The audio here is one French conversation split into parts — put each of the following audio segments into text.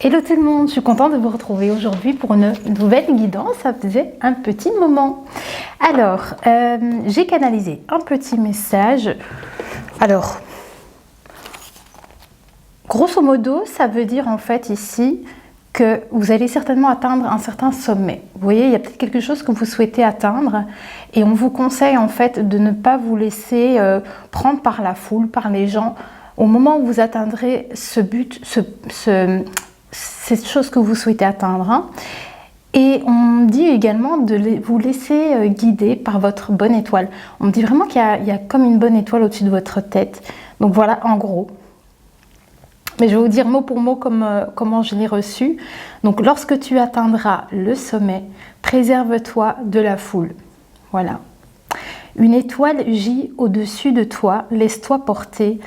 Hello tout le monde, je suis contente de vous retrouver aujourd'hui pour une nouvelle guidance. Ça faisait un petit moment. Alors, j'ai canalisé un petit message. Alors, grosso modo, ça veut dire en fait ici que vous allez certainement atteindre un certain sommet. Vous voyez, il y a peut-être quelque chose que vous souhaitez atteindre et on vous conseille en fait de ne pas vous laisser prendre par la foule, par les gens. Au moment où vous atteindrez ce but, cette chose que vous souhaitez atteindre. Hein. Et on dit également de vous laisser guider par votre bonne étoile. On me dit vraiment qu'il y a comme une bonne étoile au-dessus de votre tête. Donc voilà, en gros. Mais je vais vous dire mot pour mot comment je l'ai reçu. Donc lorsque tu atteindras le sommet, préserve-toi de la foule. Voilà. Une étoile gît au-dessus de toi, laisse-toi porter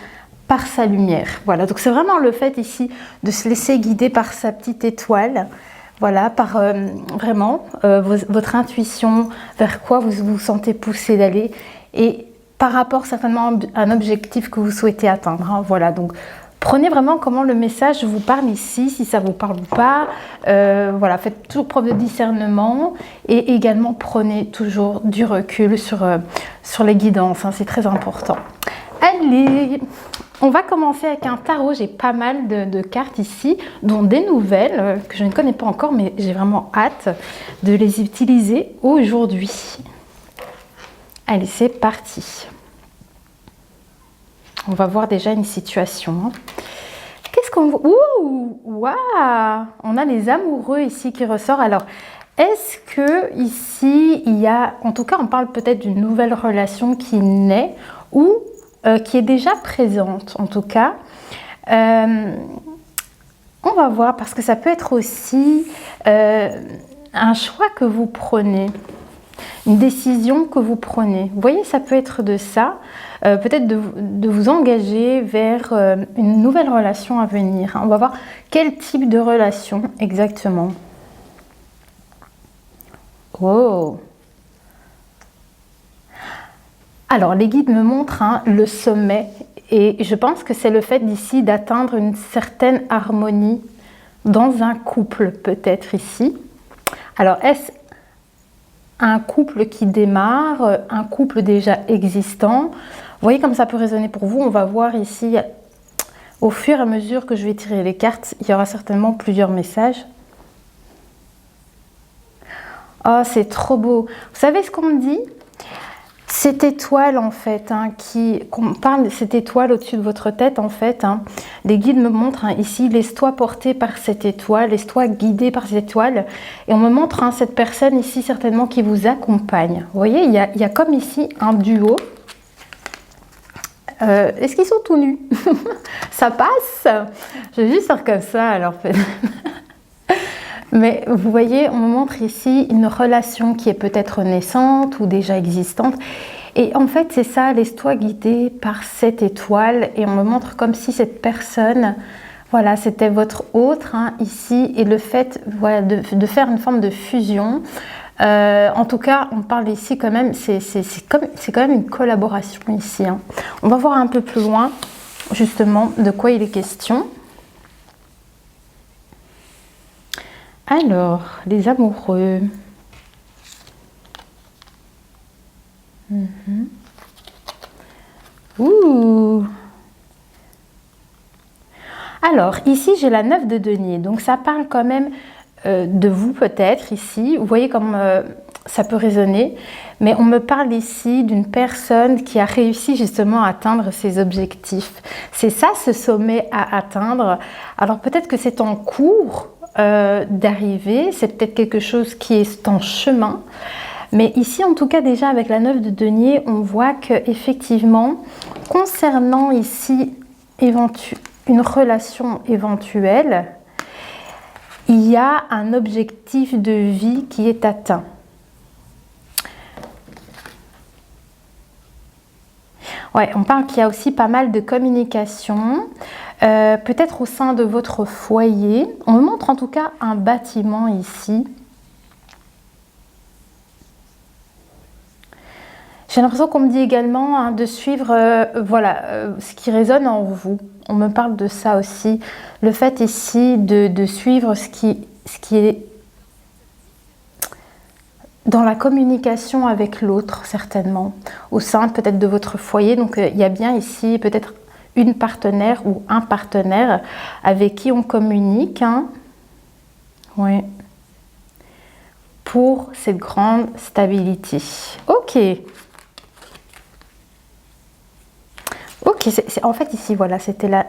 par sa lumière. Voilà, donc c'est vraiment le fait ici de se laisser guider par sa petite étoile, voilà, par vraiment votre intuition, vers quoi vous vous sentez poussé d'aller et par rapport certainement à un objectif que vous souhaitez atteindre. Hein, voilà, donc prenez vraiment comment le message vous parle ici, si ça vous parle ou pas. Voilà, faites toujours preuve de discernement et également prenez toujours du recul sur les guidances, hein, c'est très important. Allez, on va commencer avec un tarot. J'ai pas mal de cartes ici, dont des nouvelles que je ne connais pas encore, mais j'ai vraiment hâte de les utiliser aujourd'hui. Allez, c'est parti. On va voir déjà une situation. Qu'est-ce qu'on voit? Ouh, waouh! On a les amoureux ici qui ressortent. Alors, est-ce que ici, il y a... En tout cas, on parle peut-être d'une nouvelle relation qui naît ou... qui est déjà présente en tout cas. On va voir parce que ça peut être aussi un choix que vous prenez, une décision que vous prenez. Vous voyez, ça peut être de ça, peut-être de vous engager vers une nouvelle relation à venir. On va voir quel type de relation exactement. Oh! Alors, les guides me montrent le sommet et je pense que c'est le fait d'ici d'atteindre une certaine harmonie dans un couple, peut-être ici. Alors, est-ce un couple qui démarre, un couple déjà existant? Vous voyez comme ça peut résonner pour vous. On va voir ici, au fur et à mesure que je vais tirer les cartes, il y aura certainement plusieurs messages. Oh, c'est trop beau. Vous savez ce qu'on me dit ? Cette étoile en fait, qu'on parle de cette étoile au-dessus de votre tête en fait, les guides me montrent ici, laisse-toi porter par cette étoile, laisse-toi guider par cette étoile. Et on me montre cette personne ici certainement qui vous accompagne. Vous voyez, il y a comme ici un duo. Est-ce qu'ils sont tout nus? Ça passe? Je vais juste faire comme ça alors. Mais vous voyez, on me montre ici une relation qui est peut-être naissante ou déjà existante. Et en fait, c'est ça, laisse-toi guider par cette étoile. Et on me montre comme si cette personne, voilà, c'était votre autre ici. Et le fait voilà, de faire une forme de fusion. En tout cas, on parle ici quand même, c'est quand même une collaboration ici. On va voir un peu plus loin, justement, de quoi il est question. Alors, les amoureux. Ouh. Alors, ici, j'ai la 9 de denier. Donc, ça parle quand même de vous, peut-être, ici. Vous voyez comme ça peut résonner. Mais on me parle ici d'une personne qui a réussi justement à atteindre ses objectifs. C'est ça, ce sommet à atteindre. Alors, peut-être que c'est en cours d'arriver, c'est peut-être quelque chose qui est en chemin, mais ici en tout cas déjà avec la 9 de denier on voit que effectivement concernant ici une relation éventuelle, il y a un objectif de vie qui est atteint. Ouais, on parle qu'il y a aussi pas mal de communication, peut-être au sein de votre foyer. On me montre en tout cas un bâtiment ici. J'ai l'impression qu'on me dit également hein, de suivre ce qui résonne en vous. On me parle de ça aussi. Le fait ici de suivre ce qui est dans la communication avec l'autre, certainement, au sein peut-être de votre foyer. Donc il y a bien ici peut-être une partenaire ou un partenaire avec qui on communique. Hein. Oui. Pour cette grande stabilité. Ok. Ok, en fait ici, voilà, c'était la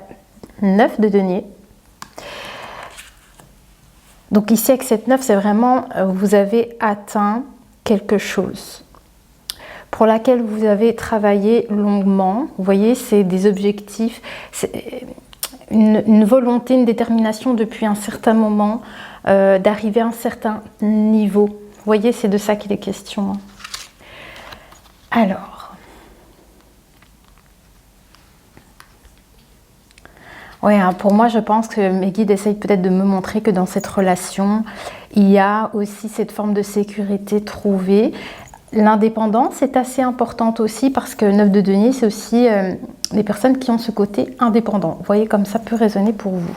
9 de denier. Donc ici, avec cette 9, c'est vraiment, vous avez atteint quelque chose pour laquelle vous avez travaillé longuement. Vous voyez, c'est des objectifs, c'est une volonté, une détermination depuis un certain moment d'arriver à un certain niveau. Vous voyez, c'est de ça qu'il est question. Alors, oui, hein, pour moi, je pense que mes guides essayent peut-être de me montrer que dans cette relation, il y a aussi cette forme de sécurité trouvée. L'indépendance est assez importante aussi parce que 9 de denier, c'est aussi les personnes qui ont ce côté indépendant. Vous voyez comme ça peut résonner pour vous.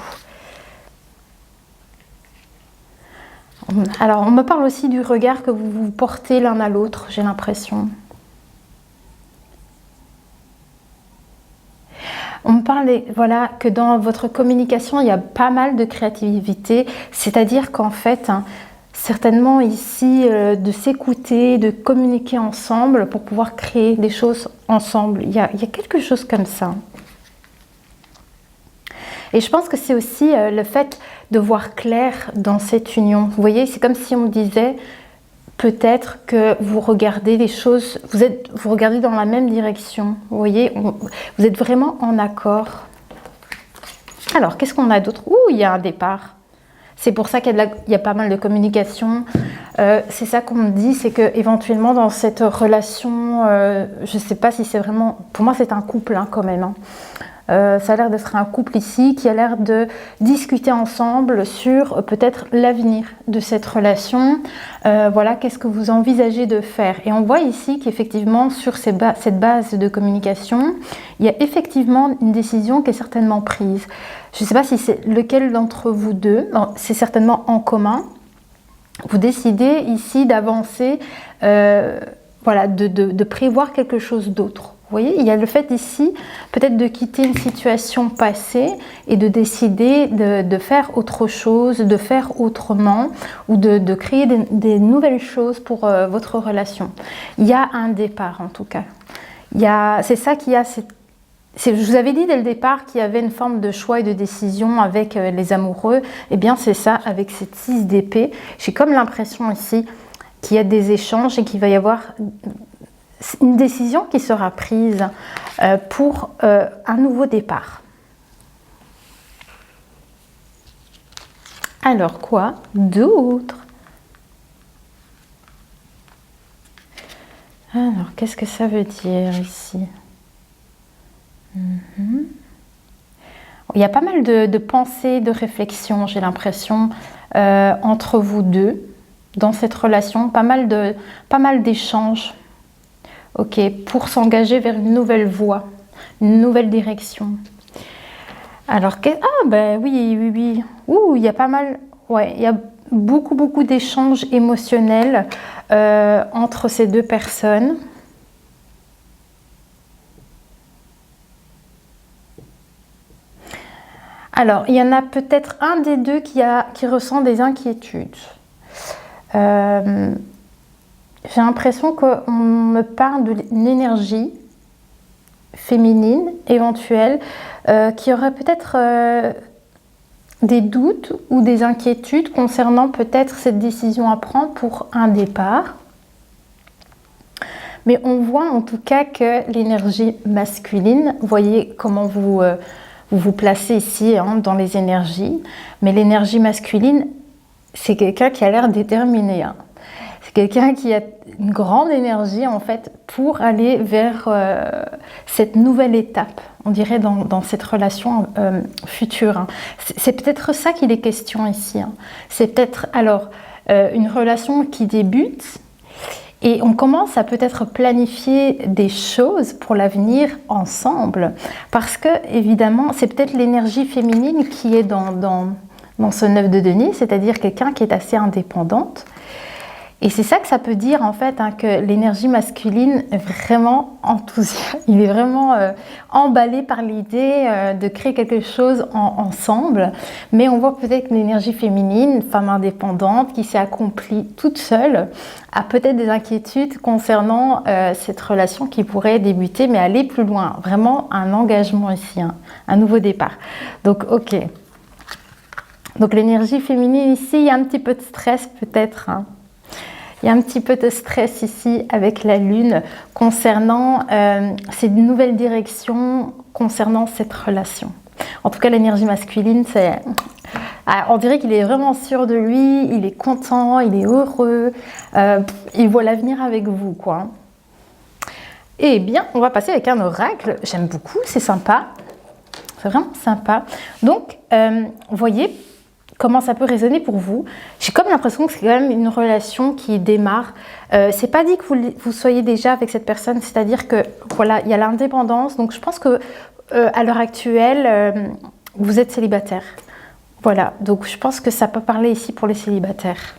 Alors, on me parle aussi du regard que vous vous portez l'un à l'autre, j'ai l'impression. On me parle voilà, que dans votre communication, il y a pas mal de créativité, c'est-à-dire qu'en fait, hein, certainement ici, de s'écouter, de communiquer ensemble pour pouvoir créer des choses ensemble. Il y a quelque chose comme ça. Et je pense que c'est aussi le fait de voir clair dans cette union. Vous voyez, c'est comme si on me disait... Peut-être que vous regardez les choses, vous regardez dans la même direction. Vous voyez, vous êtes vraiment en accord. Alors, qu'est-ce qu'on a d'autre? Ouh, il y a un départ. C'est pour ça qu'il y a pas mal de communication. C'est ça qu'on me dit, c'est que éventuellement dans cette relation, je ne sais pas si c'est vraiment... Pour moi, c'est un couple hein, quand même. Hein. Ça a l'air d'être un couple ici qui a l'air de discuter ensemble sur peut-être l'avenir de cette relation. Voilà, qu'est-ce que vous envisagez de faire? Et on voit ici qu'effectivement, sur cette base de communication, il y a effectivement une décision qui est certainement prise. Je ne sais pas si c'est lequel d'entre vous deux, c'est certainement en commun. Vous décidez ici d'avancer, voilà, de prévoir quelque chose d'autre. Vous voyez, il y a le fait ici, peut-être de quitter une situation passée et de décider de faire autre chose, de faire autrement ou de créer des nouvelles choses pour votre relation. Il y a un départ en tout cas. C'est ça qu'il y a. Je vous avais dit dès le départ qu'il y avait une forme de choix et de décision avec les amoureux. Eh bien, c'est ça avec cette 6 d'épée. J'ai comme l'impression ici qu'il y a des échanges et qu'il va y avoir... une décision qui sera prise pour un nouveau départ. Alors quoi d'autre? Alors qu'est-ce que ça veut dire ici? Il y a pas mal de pensées, de réflexions, j'ai l'impression, entre vous deux, dans cette relation, pas mal d'échanges. Ok, pour s'engager vers une nouvelle voie, une nouvelle direction. Alors, ben oui. Ouh, il y a pas mal, ouais, il y a beaucoup d'échanges émotionnels entre ces deux personnes. Alors, il y en a peut-être un des deux qui ressent des inquiétudes. J'ai l'impression qu'on me parle d'une énergie féminine éventuelle qui aurait peut-être des doutes ou des inquiétudes concernant peut-être cette décision à prendre pour un départ. Mais on voit en tout cas que l'énergie masculine, vous voyez comment vous vous placez ici hein, dans les énergies, mais l'énergie masculine, c'est quelqu'un qui a l'air déterminé. Hein. C'est quelqu'un qui a une grande énergie en fait pour aller vers cette nouvelle étape, on dirait dans cette relation future. Hein. C'est peut-être ça qu'il est question ici. Hein. C'est peut-être alors une relation qui débute Et on commence à peut-être planifier des choses pour l'avenir ensemble. Parce que, évidemment, c'est peut-être l'énergie féminine qui est dans ce 9 de denier, c'est-à-dire quelqu'un qui est assez indépendante. Et c'est ça que ça peut dire en fait, hein, que l'énergie masculine est vraiment enthousiaste, il est vraiment emballé par l'idée de créer quelque chose ensemble. Mais on voit peut-être que l'énergie féminine, femme indépendante, qui s'est accomplie toute seule, a peut-être des inquiétudes concernant cette relation qui pourrait débuter, mais aller plus loin. Vraiment un engagement ici, hein, un nouveau départ. Donc ok. Donc l'énergie féminine ici, il y a un petit peu de stress peut-être, hein. Il y a un petit peu de stress ici avec la Lune concernant ces nouvelles directions concernant cette relation. En tout cas, l'énergie masculine, c'est... on dirait qu'il est vraiment sûr de lui, il est content, il est heureux, il voit l'avenir avec vous, quoi. Eh bien, on va passer avec un oracle. J'aime beaucoup, c'est sympa. C'est vraiment sympa. Donc, vous voyez comment ça peut résonner pour vous. J'ai comme l'impression que c'est quand même une relation qui démarre. C'est pas dit que vous soyez déjà avec cette personne, c'est-à-dire que voilà, il y a l'indépendance. Donc je pense que à l'heure actuelle, vous êtes célibataire. Voilà, donc je pense que ça peut parler ici pour les célibataires.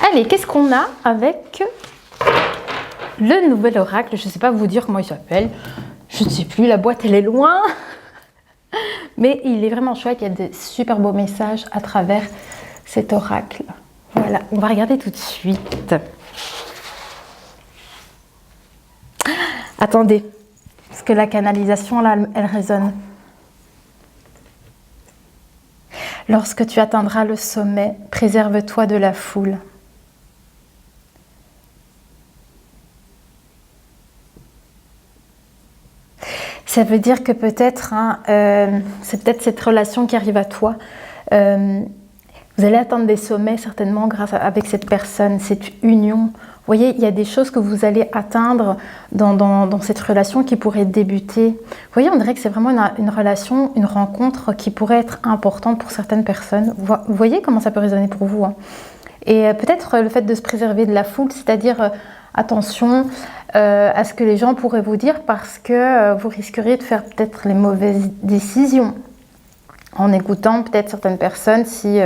Allez, qu'est-ce qu'on a avec le nouvel oracle? Je ne sais pas vous dire comment il s'appelle. Je ne sais plus, la boîte elle est loin. Mais il est vraiment chouette, il y a de super beaux messages à travers cet oracle. Voilà, on va regarder tout de suite. Attendez, parce que la canalisation, là, elle résonne. Lorsque tu atteindras le sommet, préserve-toi de la foule. Ça veut dire que peut-être, hein, c'est peut-être cette relation qui arrive à toi. Vous allez atteindre des sommets certainement avec cette personne, cette union. Vous voyez, il y a des choses que vous allez atteindre dans cette relation qui pourrait débuter. Vous voyez, on dirait que c'est vraiment une relation, une rencontre qui pourrait être importante pour certaines personnes. Vous voyez comment ça peut résonner pour vous, hein. Et peut-être le fait de se préserver de la foule, c'est-à-dire attention à ce que les gens pourraient vous dire parce que vous risqueriez de faire peut-être les mauvaises décisions en écoutant peut-être certaines personnes. Si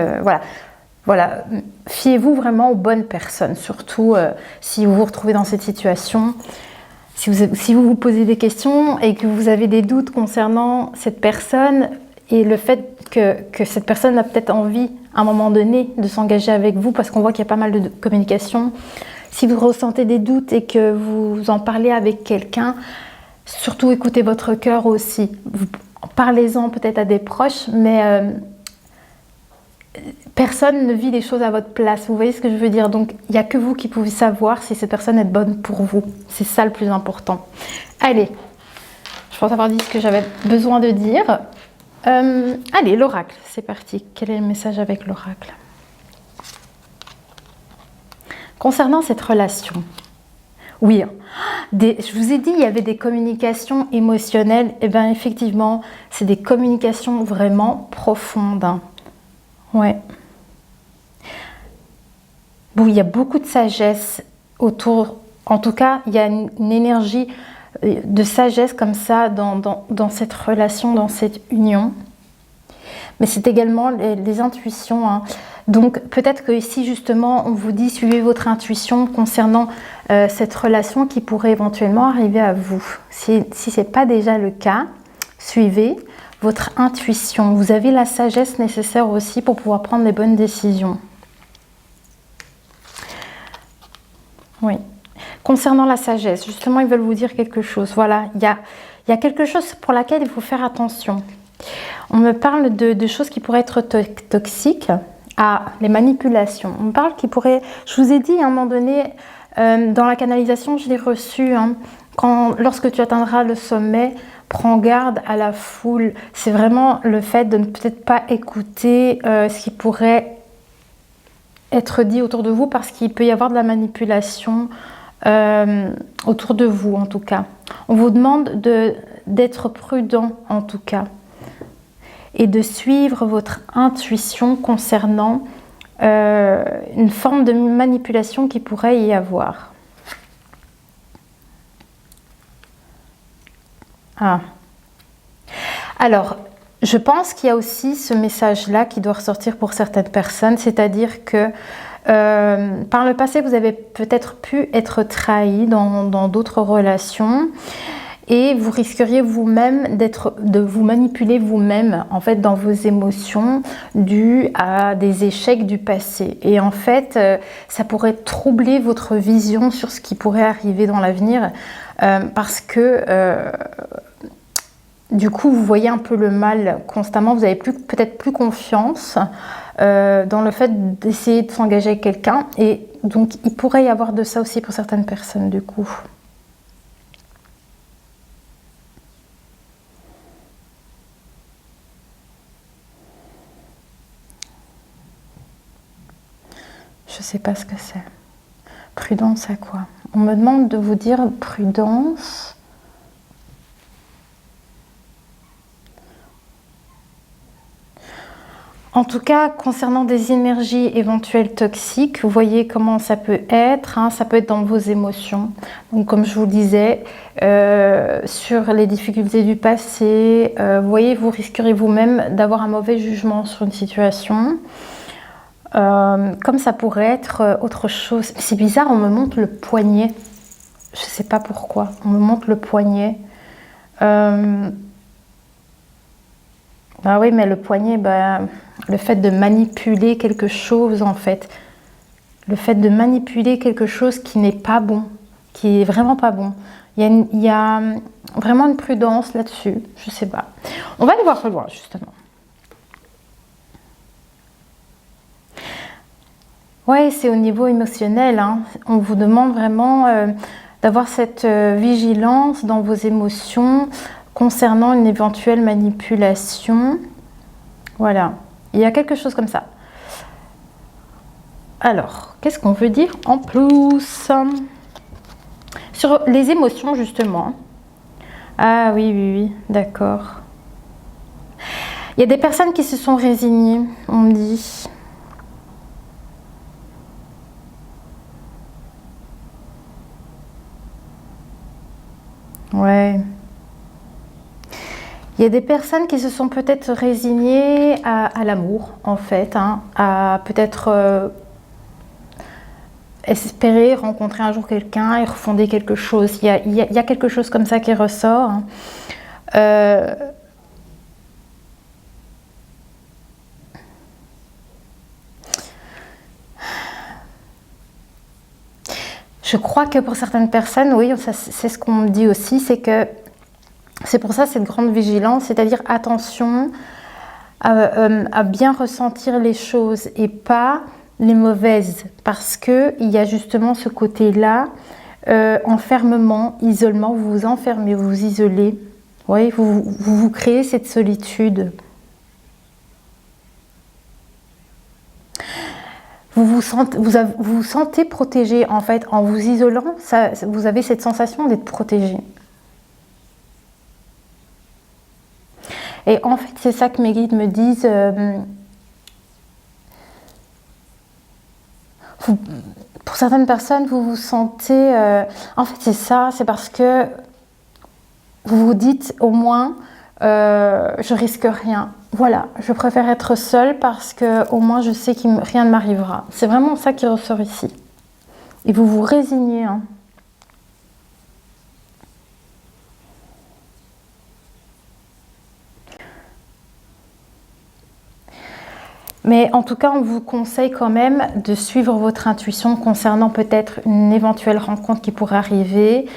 voilà, fiez-vous vraiment aux bonnes personnes, surtout si vous vous retrouvez dans cette situation. Si vous vous posez des questions et que vous avez des doutes concernant cette personne et le fait que cette personne a peut-être envie à un moment donné de s'engager avec vous, parce qu'on voit qu'il y a pas mal de communication. Si vous ressentez des doutes et que vous en parlez avec quelqu'un, surtout écoutez votre cœur aussi. Parlez-en peut-être à des proches, mais personne ne vit les choses à votre place. Vous voyez ce que je veux dire? Donc, il n'y a que vous qui pouvez savoir si cette personne est bonne pour vous. C'est ça le plus important. Allez, je pense avoir dit ce que j'avais besoin de dire. Allez, l'oracle, c'est parti. Quel est le message avec l'oracle? Concernant cette relation, oui, je vous ai dit, il y avait des communications émotionnelles. Et bien, effectivement, c'est des communications vraiment profondes. Ouais. Bon, il y a beaucoup de sagesse autour. En tout cas, il y a une énergie de sagesse comme ça dans cette relation, dans cette union. Mais c'est également les intuitions, hein. Donc peut-être que ici justement on vous dit suivez votre intuition concernant cette relation qui pourrait éventuellement arriver à vous. Si ce n'est pas déjà le cas, suivez votre intuition. Vous avez la sagesse nécessaire aussi pour pouvoir prendre les bonnes décisions. Oui. Concernant la sagesse, justement ils veulent vous dire quelque chose. Voilà, il y a quelque chose pour laquelle il faut faire attention. On me parle de choses qui pourraient être toxiques. Ah, les manipulations. On me parle qui pourrait... Je vous ai dit à un moment donné, dans la canalisation, je l'ai reçu. Hein, lorsque tu atteindras le sommet, prends garde à la foule. C'est vraiment le fait de ne peut-être pas écouter ce qui pourrait être dit autour de vous parce qu'il peut y avoir de la manipulation autour de vous en tout cas. On vous demande d'être prudent en tout cas et de suivre votre intuition concernant une forme de manipulation qui pourrait y avoir. Ah. Alors, je pense qu'il y a aussi ce message-là qui doit ressortir pour certaines personnes, c'est-à-dire que par le passé, vous avez peut-être pu être trahi dans d'autres relations et vous risqueriez vous-même de vous manipuler vous-même en fait dans vos émotions dues à des échecs du passé. Et en fait, ça pourrait troubler votre vision sur ce qui pourrait arriver dans l'avenir parce que du coup, vous voyez un peu le mal constamment, vous avez peut-être plus confiance dans le fait d'essayer de s'engager avec quelqu'un. Et donc, il pourrait y avoir de ça aussi pour certaines personnes, du coup. Je ne sais pas ce que c'est. Prudence à quoi? On me demande de vous dire prudence. En tout cas, concernant des énergies éventuelles toxiques, vous voyez comment ça peut être, hein, ça peut être dans vos émotions. Donc comme je vous le disais, sur les difficultés du passé, vous voyez, vous risquerez vous-même d'avoir un mauvais jugement sur une situation. Comme ça pourrait être autre chose. C'est bizarre, on me montre le poignet. Je ne sais pas pourquoi, on me montre le poignet. Bah oui, mais le poignet, le fait de manipuler quelque chose, en fait. Le fait de manipuler quelque chose qui n'est pas bon, qui est vraiment pas bon. Il y a vraiment une prudence là-dessus, je sais pas. On va aller voir plus loin, justement. Ouais, c'est au niveau émotionnel, hein. On vous demande vraiment d'avoir cette vigilance dans vos émotions concernant une éventuelle manipulation. Voilà, il y a quelque chose comme ça. Alors, qu'est-ce qu'on veut dire en plus? Sur les émotions, justement. Ah oui, oui, oui, d'accord. Il y a des personnes qui se sont résignées, on me dit. Ouais. Il y a des personnes qui se sont peut-être résignées à l'amour, en fait, hein, à peut-être espérer rencontrer un jour quelqu'un et refonder quelque chose. Il y a quelque chose comme ça qui ressort. Hein. Je crois que pour certaines personnes, oui, c'est ce qu'on me dit aussi, c'est que c'est pour ça cette grande vigilance, c'est-à-dire attention à bien ressentir les choses et pas les mauvaises, parce qu'il y a justement ce côté-là, enfermement, isolement, vous vous enfermez, vous vous isolez, oui, vous créez cette solitude. Vous vous sentez protégé en fait, en vous isolant, vous avez cette sensation d'être protégé. Et en fait, c'est ça que mes guides me disent. Pour certaines personnes, vous vous sentez... en fait, c'est ça, c'est parce que vous vous dites au moins, je risque rien. Voilà, je préfère être seule parce que au moins je sais que rien ne m'arrivera. C'est vraiment ça qui ressort ici. Et vous vous résignez. Hein. Mais en tout cas, on vous conseille quand même de suivre votre intuition concernant peut-être une éventuelle rencontre qui pourrait arriver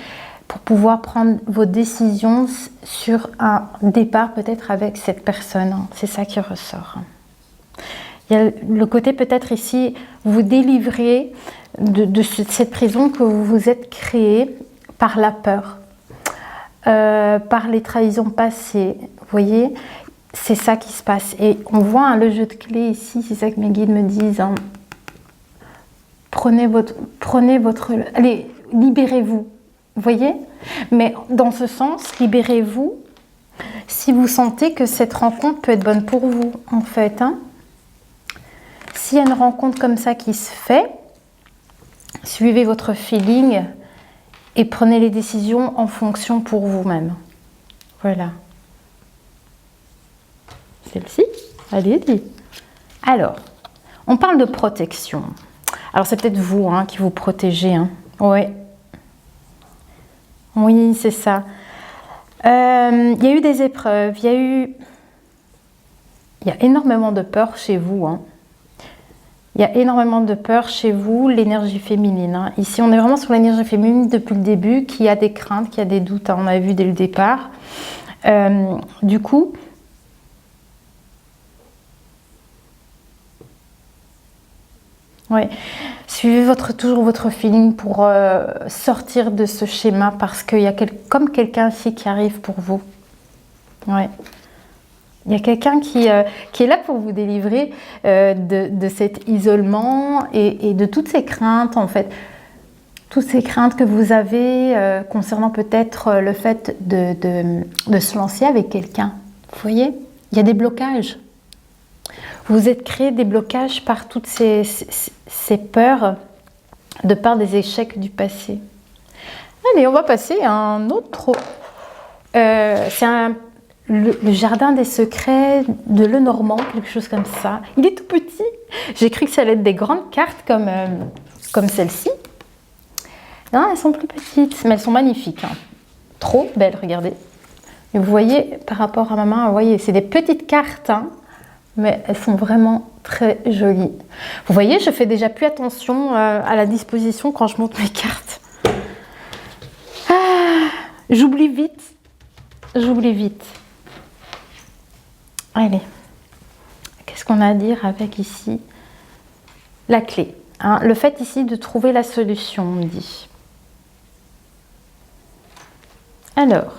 pour pouvoir prendre vos décisions sur un départ peut-être avec cette personne. C'est ça qui ressort. Il y a le côté peut-être ici, vous délivrer de cette prison que vous vous êtes créée par la peur, par les trahisons passées. Vous voyez, c'est ça qui se passe. Et on voit hein, le jeu de clés ici, c'est ça que mes guides me disent. Hein. Prenez votre... Allez, libérez-vous. Vous voyez? Mais dans ce sens, libérez-vous si vous sentez que cette rencontre peut être bonne pour vous, en fait. Hein. S'il y a une rencontre comme ça qui se fait, suivez votre feeling et prenez les décisions en fonction pour vous-même. Voilà. Celle-ci, allez-y. Alors, on parle de protection. Alors, c'est peut-être vous qui vous protégez. Ouais. Oui, c'est ça. Il y a eu des épreuves, il y a énormément de peur chez vous. Il y a énormément de peur chez vous, l'énergie féminine. Ici, on est vraiment sur l'énergie féminine depuis le début, qui a des craintes, qui a des doutes. On a vu dès le départ. Du coup, ouais, suivez toujours votre feeling pour sortir de ce schéma, parce qu'il y a comme quelqu'un ici qui arrive pour vous. Ouais. Il y a quelqu'un qui est là pour vous délivrer de cet isolement et de toutes ces craintes, en fait. Toutes ces craintes que vous avez concernant peut-être le fait de se lancer avec quelqu'un. Vous voyez, il y a des blocages. Vous vous êtes créé des blocages par toutes ces peurs de par des échecs du passé. Allez, on va passer à un autre. C'est le jardin des secrets de Lenormand, quelque chose comme ça. Il est tout petit. J'ai cru que ça allait être des grandes cartes comme celle-ci. Non, elles sont plus petites, mais elles sont magnifiques. Trop belles, regardez. Et vous voyez, par rapport à ma main, vous voyez, c'est des petites cartes, mais elles sont vraiment très jolies. Vous voyez, je fais déjà plus attention à la disposition quand je monte mes cartes. J'oublie vite. J'oublie vite. Allez. Qu'est-ce qu'on a à dire avec ici? La clé. Le fait ici de trouver la solution, on me dit. Alors,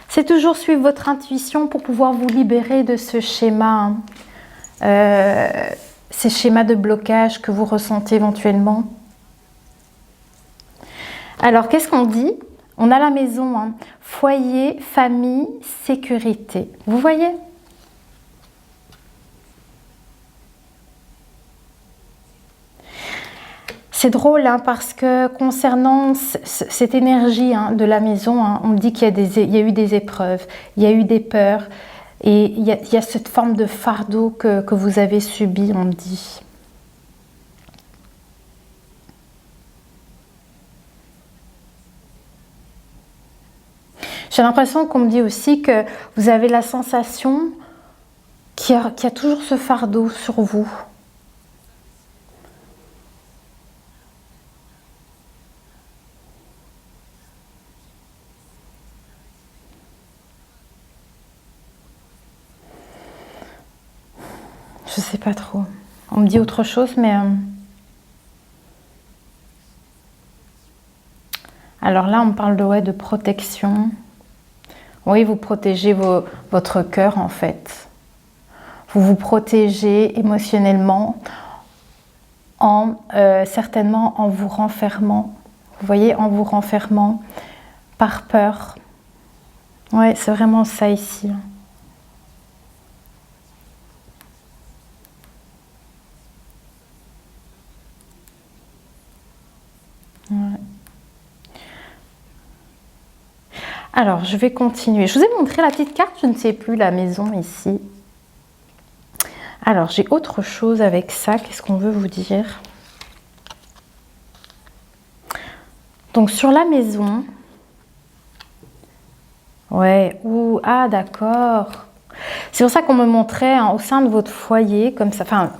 c'est toujours suivre votre intuition pour pouvoir vous libérer de ce schéma, ces schémas de blocage que vous ressentez éventuellement. Alors, qu'est-ce qu'on dit? On a la maison, foyer, famille, sécurité. Vous voyez? C'est drôle parce que concernant cette énergie de la maison, on me dit qu'il y a eu des épreuves, il y a eu des peurs et il y a cette forme de fardeau que vous avez subi, on me dit. J'ai l'impression qu'on me dit aussi que vous avez la sensation qu'il y a toujours ce fardeau sur vous. Je sais pas trop. On me dit autre chose, mais... Alors là, on me parle de protection. Oui, vous protégez votre cœur, en fait. Vous vous protégez émotionnellement, certainement en vous renfermant. Vous voyez, en vous renfermant par peur. Oui, c'est vraiment ça ici. Ouais. Alors, je vais continuer. Je vous ai montré la petite carte, je ne sais plus, la maison ici. Alors, j'ai autre chose avec ça. Qu'est-ce qu'on veut vous dire? Donc, sur la maison... Ouais, ah d'accord. C'est pour ça qu'on me montrait au sein de votre foyer, comme ça, enfin,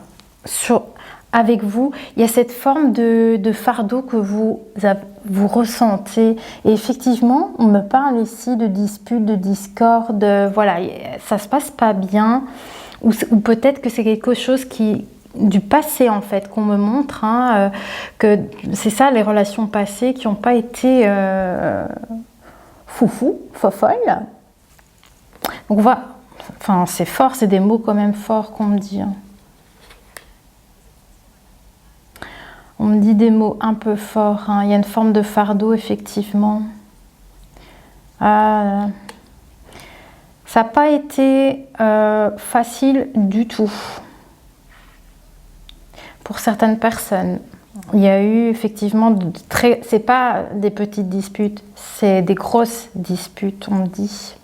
avec vous, il y a cette forme de fardeau que vous ressentez. Et effectivement, on me parle ici de disputes, de discorde, voilà, ça se passe pas bien. Ou peut-être que c'est quelque chose du passé en fait qu'on me montre, que c'est ça, les relations passées qui n'ont pas été fofolles. Donc voilà, enfin c'est fort, c'est des mots quand même forts qu'on me dit. On me dit des mots un peu forts, il y a une forme de fardeau effectivement. Ça n'a pas été facile du tout pour certaines personnes. il y a eu effectivement c'est pas des petites disputes, c'est des grosses disputes, on dit.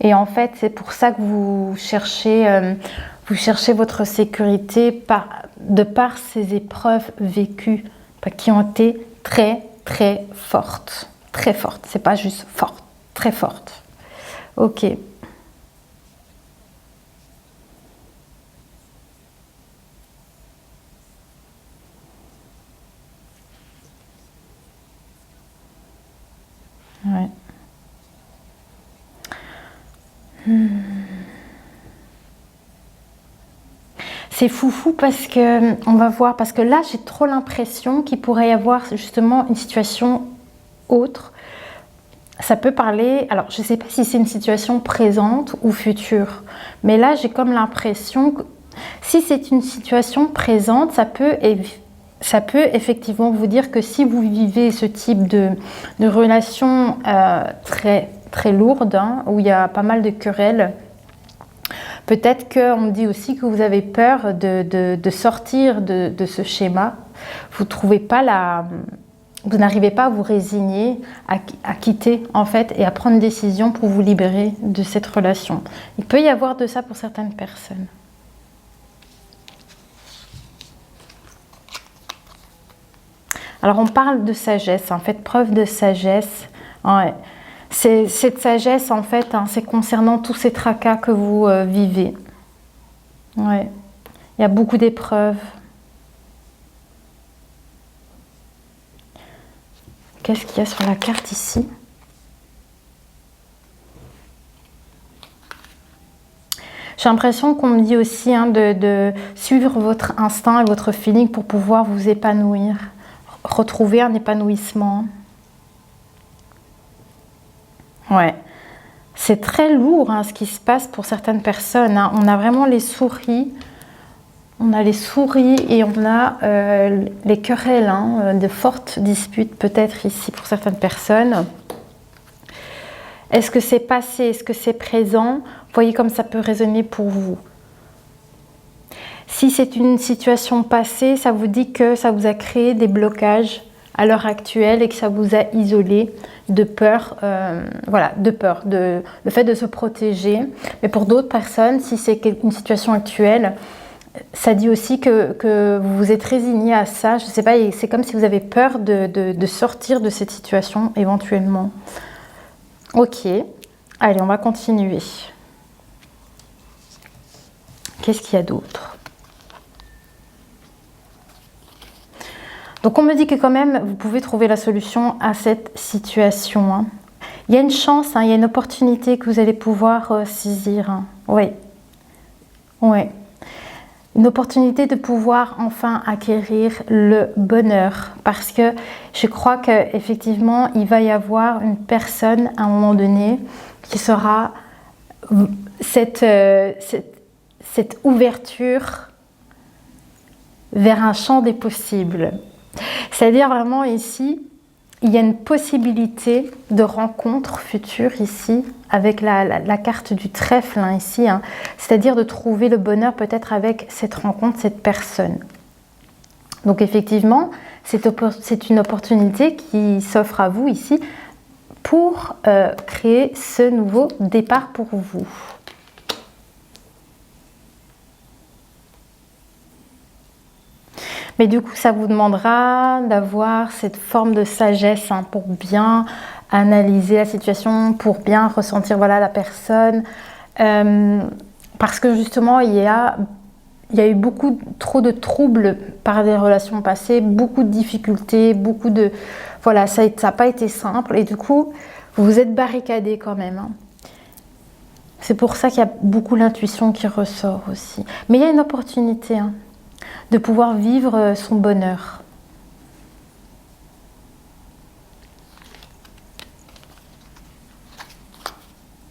Et en fait, c'est pour ça que vous cherchez votre sécurité de par ces épreuves vécues qui ont été très, très fortes. Très fortes. C'est pas juste fortes, très fortes. Ok. Ouais. C'est foufou parce que, on va voir, parce que là j'ai trop l'impression qu'il pourrait y avoir justement une situation autre. Ça peut parler, alors je ne sais pas si c'est une situation présente ou future, mais là j'ai comme l'impression que si c'est une situation présente, ça peut effectivement vous dire que si vous vivez ce type de relation très, très lourde, hein, où il y a pas mal de querelles, peut-être qu'on me dit aussi que vous avez peur de sortir de ce schéma. Vous n'arrivez pas à vous résigner, à quitter en fait et à prendre une décision pour vous libérer de cette relation. Il peut y avoir de ça pour certaines personnes. Alors on parle de sagesse, en fait, preuve de sagesse. Ouais. Cette sagesse, en fait, hein, c'est concernant tous ces tracas que vous vivez. Ouais. Il y a beaucoup d'épreuves. Qu'est-ce qu'il y a sur la carte ici? J'ai l'impression qu'on me dit aussi hein, de suivre votre instinct et votre feeling pour pouvoir vous épanouir, retrouver un épanouissement. Ouais, c'est très lourd hein, ce qui se passe pour certaines personnes. Hein. On a vraiment les souris. On a les souris et on a les querelles, hein, de fortes disputes peut-être ici pour certaines personnes. Est-ce que c'est passé? Est-ce que c'est présent? Voyez comme ça peut résonner pour vous. Si c'est une situation passée, ça vous dit que ça vous a créé des blocages à l'heure actuelle et que ça vous a isolé de peur, voilà, de peur, le fait de se protéger. Mais pour d'autres personnes, si c'est une situation actuelle, ça dit aussi que vous vous êtes résigné à ça. Je ne sais pas, c'est comme si vous avez peur de sortir de cette situation éventuellement. Ok, allez, on va continuer. Qu'est-ce qu'il y a d'autre? Donc on me dit que quand même, vous pouvez trouver la solution à cette situation. Hein. Il y a une chance, hein, il y a une opportunité que vous allez pouvoir saisir. Hein. Oui, oui. Une opportunité de pouvoir enfin acquérir le bonheur, parce que je crois qu'effectivement il va y avoir une personne à un moment donné qui sera cette ouverture vers un champ des possibles. C'est-à-dire vraiment ici, il y a une possibilité de rencontre future ici, avec la carte du trèfle hein, ici, hein, c'est-à-dire de trouver le bonheur peut-être avec cette rencontre, cette personne. Donc effectivement, c'est une opportunité qui s'offre à vous ici pour créer ce nouveau départ pour vous. Mais du coup, ça vous demandera d'avoir cette forme de sagesse hein, pour bien analyser la situation, pour bien ressentir voilà, la personne. Parce que justement, il y a eu trop de troubles par des relations passées, beaucoup de difficultés, voilà, ça n'a pas été simple. Et du coup, vous vous êtes barricadé quand même. Hein. C'est pour ça qu'il y a beaucoup l'intuition qui ressort aussi. Mais il y a une opportunité. Hein, de pouvoir vivre son bonheur.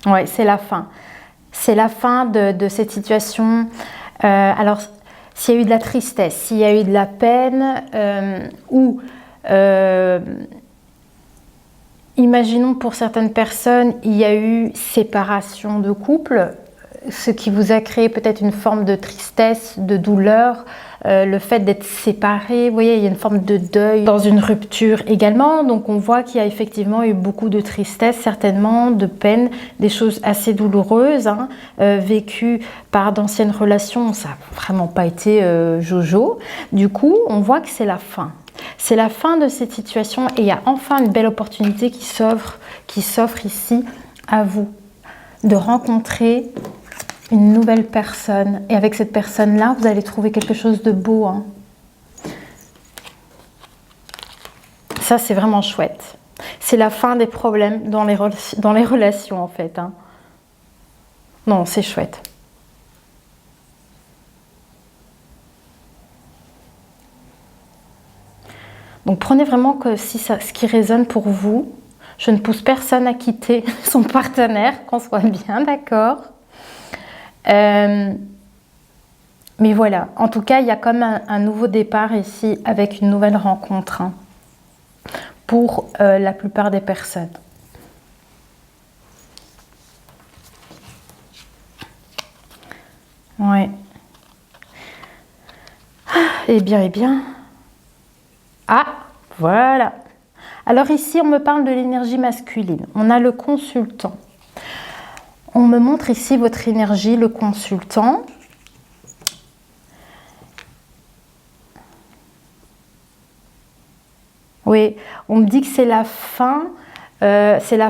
Ouais, c'est la fin. C'est la fin de cette situation. Alors, s'il y a eu de la tristesse, s'il y a eu de la peine, ou imaginons pour certaines personnes, il y a eu séparation de couple, ce qui vous a créé peut-être une forme de tristesse, de douleur, le fait d'être séparé, vous voyez, il y a une forme de deuil dans une rupture également. Donc on voit qu'il y a effectivement eu beaucoup de tristesse, certainement, de peine, des choses assez douloureuses, hein, vécues par d'anciennes relations. Ça n'a vraiment pas été jojo. Du coup, on voit que c'est la fin. C'est la fin de cette situation et il y a enfin une belle opportunité qui s'offre ici à vous, de rencontrer une nouvelle personne. Et avec cette personne-là, vous allez trouver quelque chose de beau. Hein. Ça, c'est vraiment chouette. C'est la fin des problèmes dans les relations, en fait. Hein. Non, c'est chouette. Donc, prenez vraiment que si ça, ce qui résonne pour vous. Je ne pousse personne à quitter son partenaire, qu'on soit bien d'accord. Mais voilà, en tout cas, il y a comme un nouveau départ ici avec une nouvelle rencontre hein, pour la plupart des personnes. Ouais. Eh bien, eh bien. Ah, voilà. Alors ici, on me parle de l'énergie masculine. On a le consultant. On me montre ici votre énergie, le consultant. Oui, on me dit que c'est la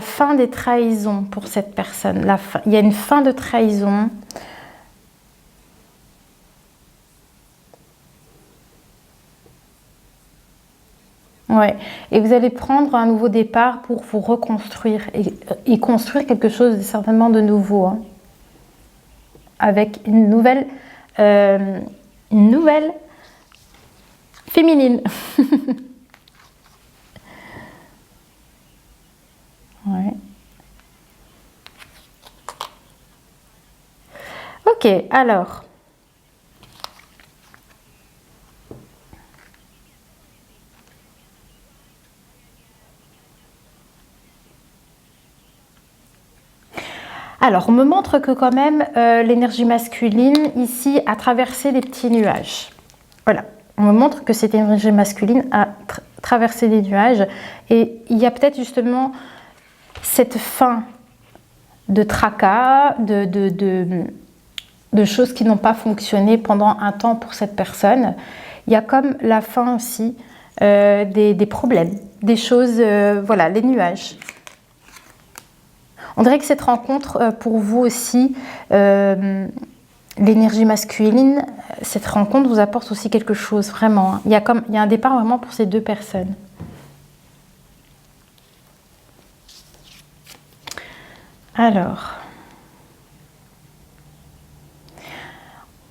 fin des trahisons pour cette personne. Il y a une fin de trahison. Ouais. Et vous allez prendre un nouveau départ pour vous reconstruire et construire quelque chose certainement de nouveau. Hein. Avec une nouvelle féminine. Ouais. Ok, alors. Alors, on me montre que quand même, l'énergie masculine, ici, a traversé des petits nuages. Voilà, on me montre que cette énergie masculine a traversé des nuages. Et il y a peut-être justement cette fin de tracas, de choses qui n'ont pas fonctionné pendant un temps pour cette personne. Il y a comme la fin aussi des problèmes, des choses, voilà, les nuages. On dirait que cette rencontre, pour vous aussi, l'énergie masculine, cette rencontre vous apporte aussi quelque chose, vraiment. Il y a un départ vraiment pour ces deux personnes. Alors,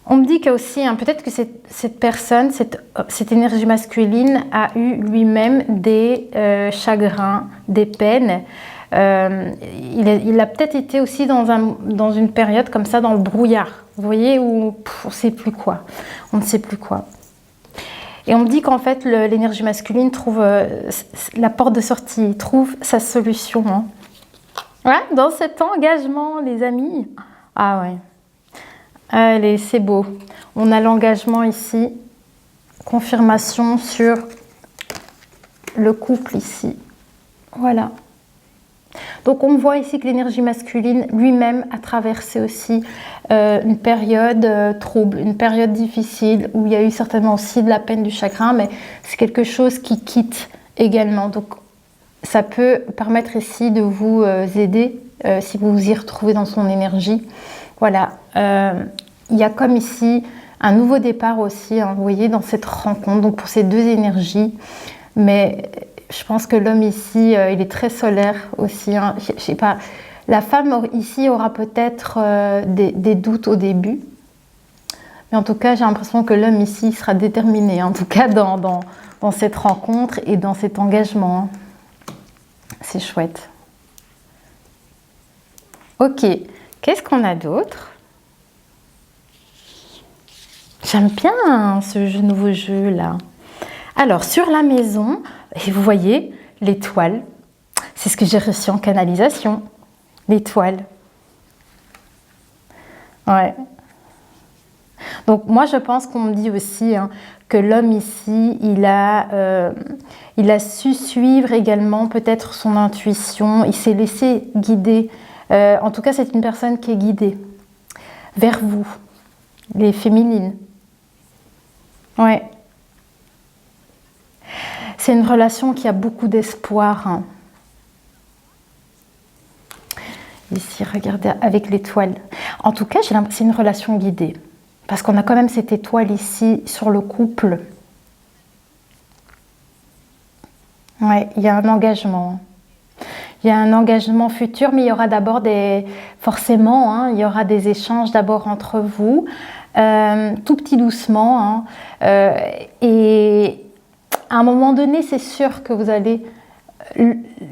on me dit qu'il y a aussi, hein, peut-être que cette personne, cette énergie masculine a eu lui-même des chagrins, des peines. Il a peut-être été aussi dans une période comme ça, dans le brouillard, vous voyez, où on ne sait plus quoi, on ne sait plus quoi. Et on me dit qu'en fait, l'énergie masculine trouve la porte de sortie, trouve sa solution. Hein. Ouais, dans cet engagement, les amis. Ah ouais. Allez, c'est beau. On a l'engagement ici, confirmation sur le couple ici. Voilà. Donc on voit ici que l'énergie masculine lui-même a traversé aussi une période trouble, une période difficile où il y a eu certainement aussi de la peine, du chagrin, mais c'est quelque chose qui quitte également. Donc ça peut permettre ici de vous aider si vous vous y retrouvez dans son énergie. Voilà, il y a comme ici un nouveau départ aussi, hein, vous voyez, dans cette rencontre, donc pour ces deux énergies, mais je pense que l'homme ici, il est très solaire aussi. Hein. Je sais pas. La femme ici aura peut-être des doutes au début. Mais en tout cas, j'ai l'impression que l'homme ici sera déterminé. En tout cas, dans cette rencontre et dans cet engagement. Hein. C'est chouette. Ok. Qu'est-ce qu'on a d'autre? J'aime bien ce nouveau jeu là. Alors, sur la maison... Et vous voyez, l'étoile, c'est ce que j'ai reçu en canalisation, l'étoile. Ouais. Donc moi je pense qu'on me dit aussi hein, que l'homme ici, il a su suivre également peut-être son intuition, il s'est laissé guider. En tout cas, c'est une personne qui est guidée vers vous, les féminines. Ouais. C'est une relation qui a beaucoup d'espoir. Hein. Ici, regardez, avec l'étoile. En tout cas, c'est une relation guidée. Parce qu'on a quand même cette étoile ici sur le couple. Ouais, il y a un engagement. Il y a un engagement futur, mais il y aura d'abord forcément, hein, il y aura des échanges d'abord entre vous, tout petit doucement. Hein, et à un moment donné, c'est sûr que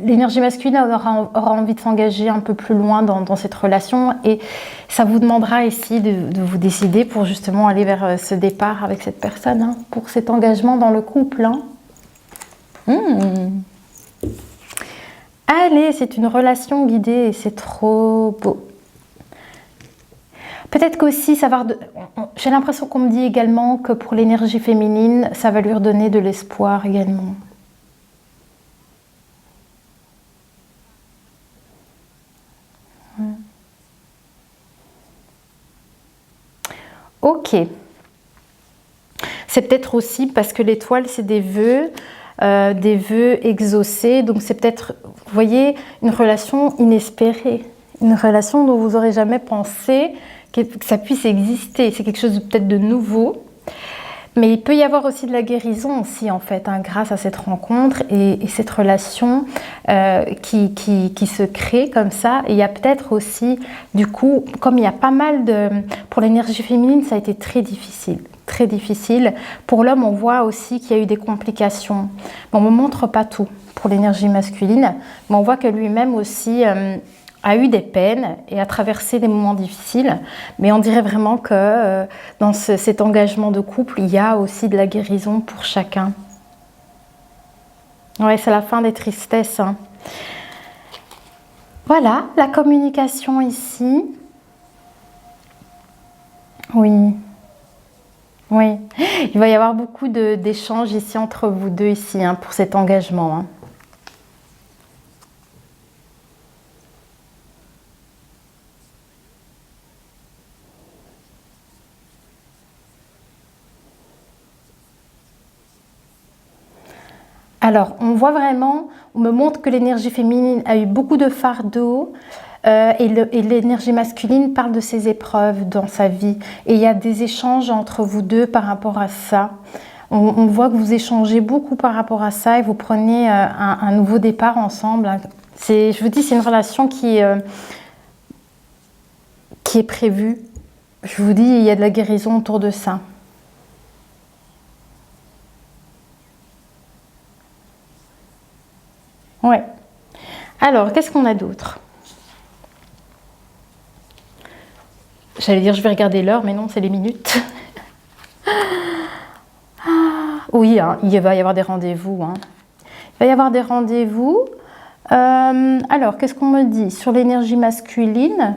l'énergie masculine aura envie de s'engager un peu plus loin dans cette relation et ça vous demandera ici de vous décider pour justement aller vers ce départ avec cette personne, hein, pour cet engagement dans le couple. Hein. Allez, c'est une relation guidée et c'est trop beau. Peut-être qu'aussi, j'ai l'impression qu'on me dit également que pour l'énergie féminine, ça va lui redonner de l'espoir également. Ok. C'est peut-être aussi parce que l'étoile, c'est des vœux exaucés. Donc c'est peut-être, vous voyez, une relation inespérée. Une relation dont vous n'aurez jamais pensé que ça puisse exister. C'est quelque chose peut-être de nouveau. Mais il peut y avoir aussi de la guérison aussi, en fait, hein, grâce à cette rencontre et cette relation qui se crée comme ça. Et il y a peut-être aussi, du coup, comme il y a pas mal de... Pour l'énergie féminine, ça a été très difficile. Très difficile. Pour l'homme, on voit aussi qu'il y a eu des complications. Mais on ne me montre pas tout pour l'énergie masculine. Mais on voit que lui-même aussi... a eu des peines et a traversé des moments difficiles, mais on dirait vraiment que dans cet engagement de couple, il y a aussi de la guérison pour chacun. Ouais, c'est la fin des tristesses. Hein. Voilà, la communication ici. Oui. Oui. Il va y avoir beaucoup d'échanges ici entre vous deux ici hein, pour cet engagement. Hein. Alors, on voit vraiment, on me montre que l'énergie féminine a eu beaucoup de fardeaux et l'énergie masculine parle de ses épreuves dans sa vie. Et il y a des échanges entre vous deux par rapport à ça. On voit que vous échangez beaucoup par rapport à ça et vous prenez un nouveau départ ensemble. Je vous dis, c'est une relation qui est prévue. Je vous dis, il y a de la guérison autour de ça. Ouais. Alors, qu'est-ce qu'on a d'autre? J'allais dire, je vais regarder l'heure, mais non, c'est les minutes. Oui, hein, il va y avoir des rendez-vous. Hein. Il va y avoir des rendez-vous. Alors, qu'est-ce qu'on me dit sur l'énergie masculine?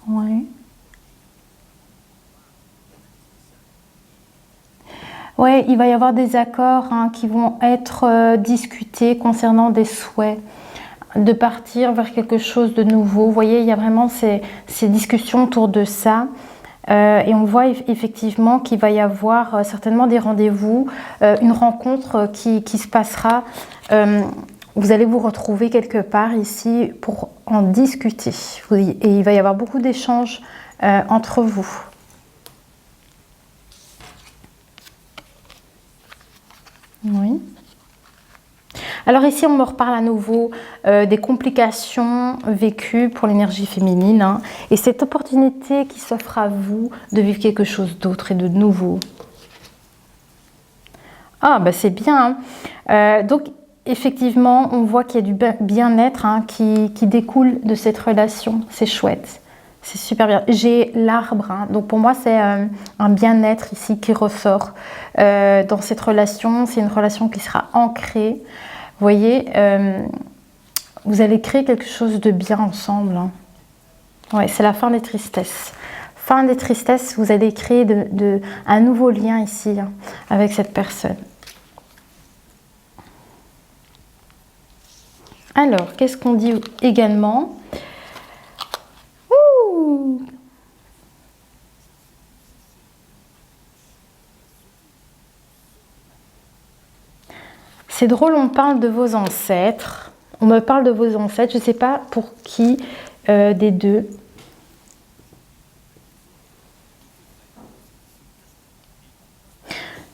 Ouais. Oui, il va y avoir des accords hein, qui vont être discutés concernant des souhaits, de partir vers quelque chose de nouveau. Vous voyez, il y a vraiment ces discussions autour de ça. Et on voit effectivement qu'il va y avoir certainement des rendez-vous, une rencontre qui se passera. Vous allez vous retrouver quelque part ici pour en discuter. Et il va y avoir beaucoup d'échanges entre vous. Oui. Alors ici, on me reparle à nouveau des complications vécues pour l'énergie féminine hein, et cette opportunité qui s'offre à vous de vivre quelque chose d'autre et de nouveau. Ah, bah c'est bien. Hein. Donc, effectivement, on voit qu'il y a du bien-être hein, qui découle de cette relation. C'est chouette. C'est super bien. J'ai l'arbre, hein. Donc pour moi c'est un bien-être ici qui ressort dans cette relation. C'est une relation qui sera ancrée. Vous voyez, vous allez créer quelque chose de bien ensemble. Hein. Ouais, c'est la fin des tristesses. Fin des tristesses, vous allez créer un nouveau lien ici hein, avec cette personne. Alors, qu'est-ce qu'on dit également? Ouh! C'est drôle, on parle de vos ancêtres. On me parle de vos ancêtres. Je ne sais pas pour qui des deux.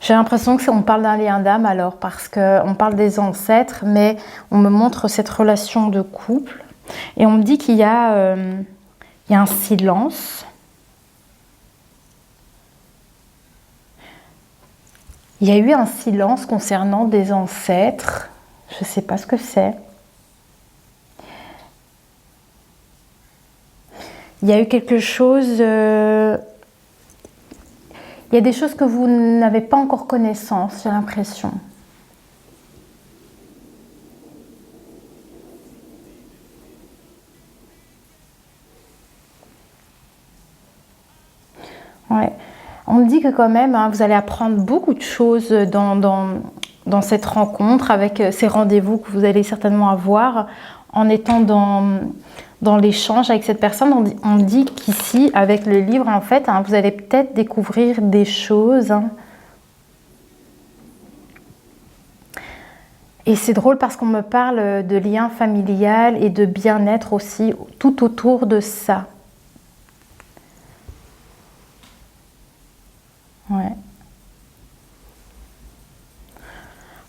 J'ai l'impression qu'on parle d'un lien d'âme alors, parce qu'on parle des ancêtres, mais on me montre cette relation de couple. Et on me dit qu'il y a un silence. Il y a eu un silence concernant des ancêtres. Je ne sais pas ce que c'est. Il y a eu quelque chose... Il y a des choses que vous n'avez pas encore connaissance, j'ai l'impression. Ouais. On me dit que quand même, hein, vous allez apprendre beaucoup de choses dans cette rencontre, avec ces rendez-vous que vous allez certainement avoir en étant dans l'échange avec cette personne. On dit qu'ici, avec le livre, en fait, hein, vous allez peut-être découvrir des choses. Hein. Et c'est drôle parce qu'on me parle de lien familial et de bien-être aussi, tout autour de ça. Ouais.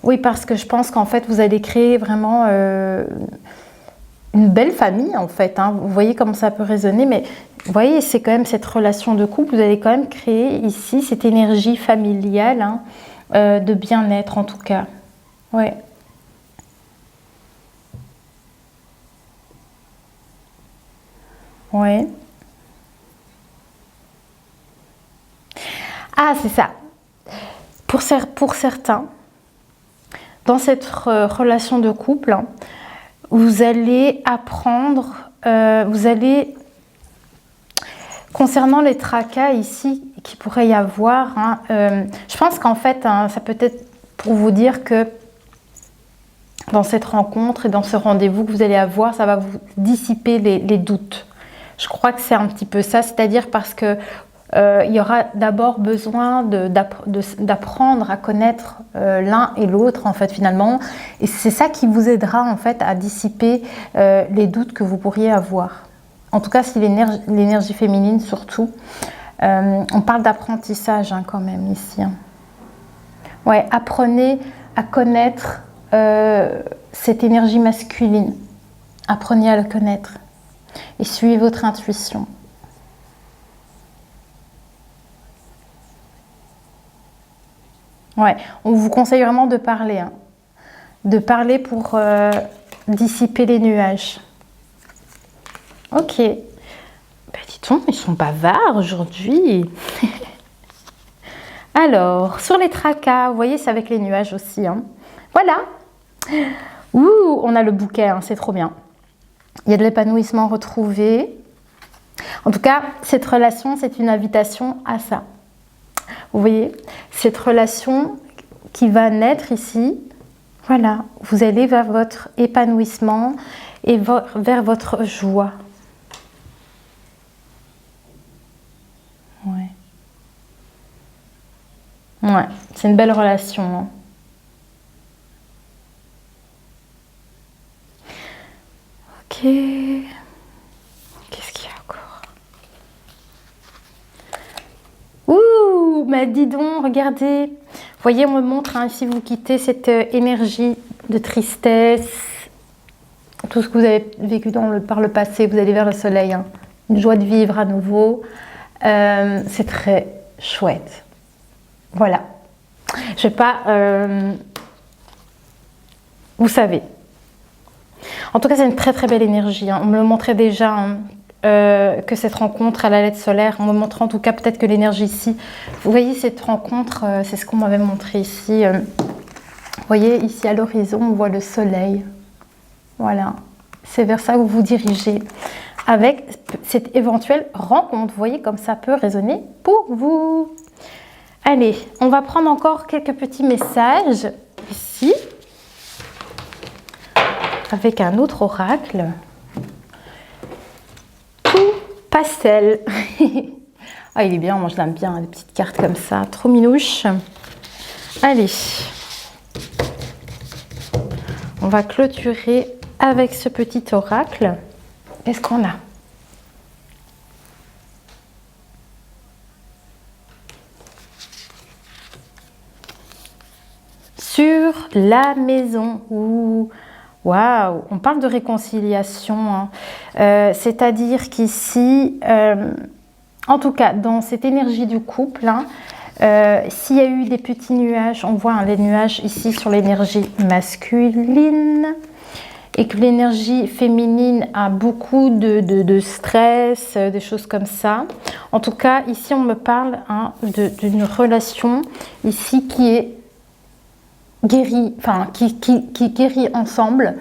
Oui, parce que je pense qu'en fait, vous allez créer vraiment une belle famille, en fait. Hein. Vous voyez comment ça peut résonner, mais vous voyez, c'est quand même cette relation de couple. Vous allez quand même créer ici cette énergie familiale, hein, de bien-être, en tout cas. Ouais. Ouais. Ah, c'est ça. Pour certains, dans cette relation de couple, hein, vous allez apprendre, concernant les tracas ici qu'il pourrait y avoir, hein, je pense qu'en fait, hein, ça peut être pour vous dire que dans cette rencontre et dans ce rendez-vous que vous allez avoir, ça va vous dissiper les doutes. Je crois que c'est un petit peu ça, c'est-à-dire parce que il y aura d'abord besoin d'apprendre à connaître l'un et l'autre en fait finalement, et c'est ça qui vous aidera en fait à dissiper les doutes que vous pourriez avoir. En tout cas, si l'énergie féminine surtout, on parle d'apprentissage hein, quand même ici. Hein. Ouais, apprenez à connaître cette énergie masculine. Apprenez à le connaître et suivez votre intuition. Ouais, on vous conseille vraiment de parler. Hein. De parler pour dissiper les nuages. Ok. Ben, dis donc, ils sont bavards aujourd'hui. Alors, sur les tracas, vous voyez, c'est avec les nuages aussi. Hein. Voilà. Ouh, on a le bouquet, hein, c'est trop bien. Il y a de l'épanouissement retrouvé. En tout cas, cette relation, c'est une invitation à ça. Vous voyez, cette relation qui va naître ici, voilà, vous allez vers votre épanouissement et vers votre joie. Ouais. Ouais, c'est une belle relation. Hein. Ok. Qu'est-ce qu'il y a encore? Ouh, mais dis donc, regardez. Vous voyez, on me montre, hein, si vous quittez cette énergie de tristesse, tout ce que vous avez vécu par le passé, vous allez vers le soleil. Hein. Une joie de vivre à nouveau. C'est très chouette. Voilà. Je vais pas... vous savez. En tout cas, c'est une très très belle énergie. Hein. On me le montrait déjà, hein, que cette rencontre, elle allait être solaire. On me montrait en tout cas peut-être que l'énergie ici... Vous voyez, cette rencontre, c'est ce qu'on m'avait montré ici. Vous voyez, ici à l'horizon, on voit le soleil. Voilà. C'est vers ça que vous vous dirigez. avec cette éventuelle rencontre. Vous voyez comme ça peut résonner pour vous. Allez, on va prendre encore quelques petits messages ici avec un autre oracle. Tout pastel. Ah, il est bien, moi je l'aime bien, les petites cartes comme ça, trop minouche. Allez, on va clôturer avec ce petit oracle. Qu'est-ce qu'on a? Sur la maison. Waouh, on parle de réconciliation. Hein. C'est-à-dire qu'ici, en tout cas, dans cette énergie du couple, hein, s'il y a eu des petits nuages, on voit hein, les nuages ici sur l'énergie masculine et que l'énergie féminine a beaucoup de stress, des choses comme ça. En tout cas, ici, on me parle hein, d'une relation ici qui est guérit, enfin qui guérit ensemble,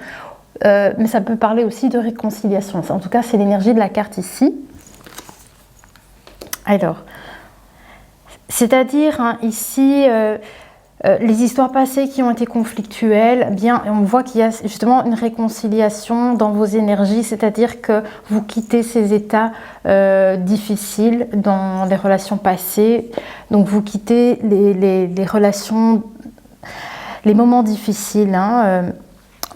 mais ça peut parler aussi de réconciliation. En tout cas, c'est l'énergie de la carte ici. Alors, c'est-à-dire hein, ici, les histoires passées qui ont été conflictuelles, bien, on voit qu'il y a justement une réconciliation dans vos énergies, c'est-à-dire que vous quittez ces états difficiles dans les relations passées, donc vous quittez les relations, les moments difficiles. Hein,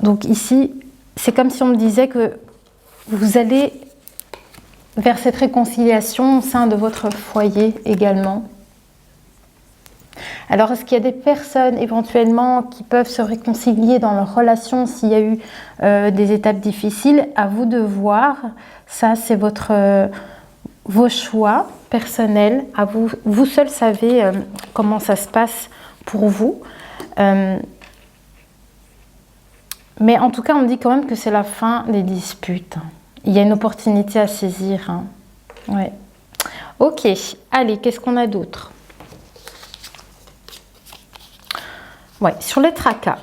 donc ici, c'est comme si on me disait que vous allez vers cette réconciliation au sein de votre foyer également. Alors, est-ce qu'il y a des personnes éventuellement qui peuvent se réconcilier dans leur relation s'il y a eu des étapes difficiles? À vous de voir. Ça, c'est vos choix personnels. À vous, vous seul savez comment ça se passe pour vous. Mais en tout cas, on me dit quand même que c'est la fin des disputes. Il y a une opportunité à saisir. Hein. Ouais. Ok, allez, qu'est-ce qu'on a d'autre? Ouais, sur les tracas,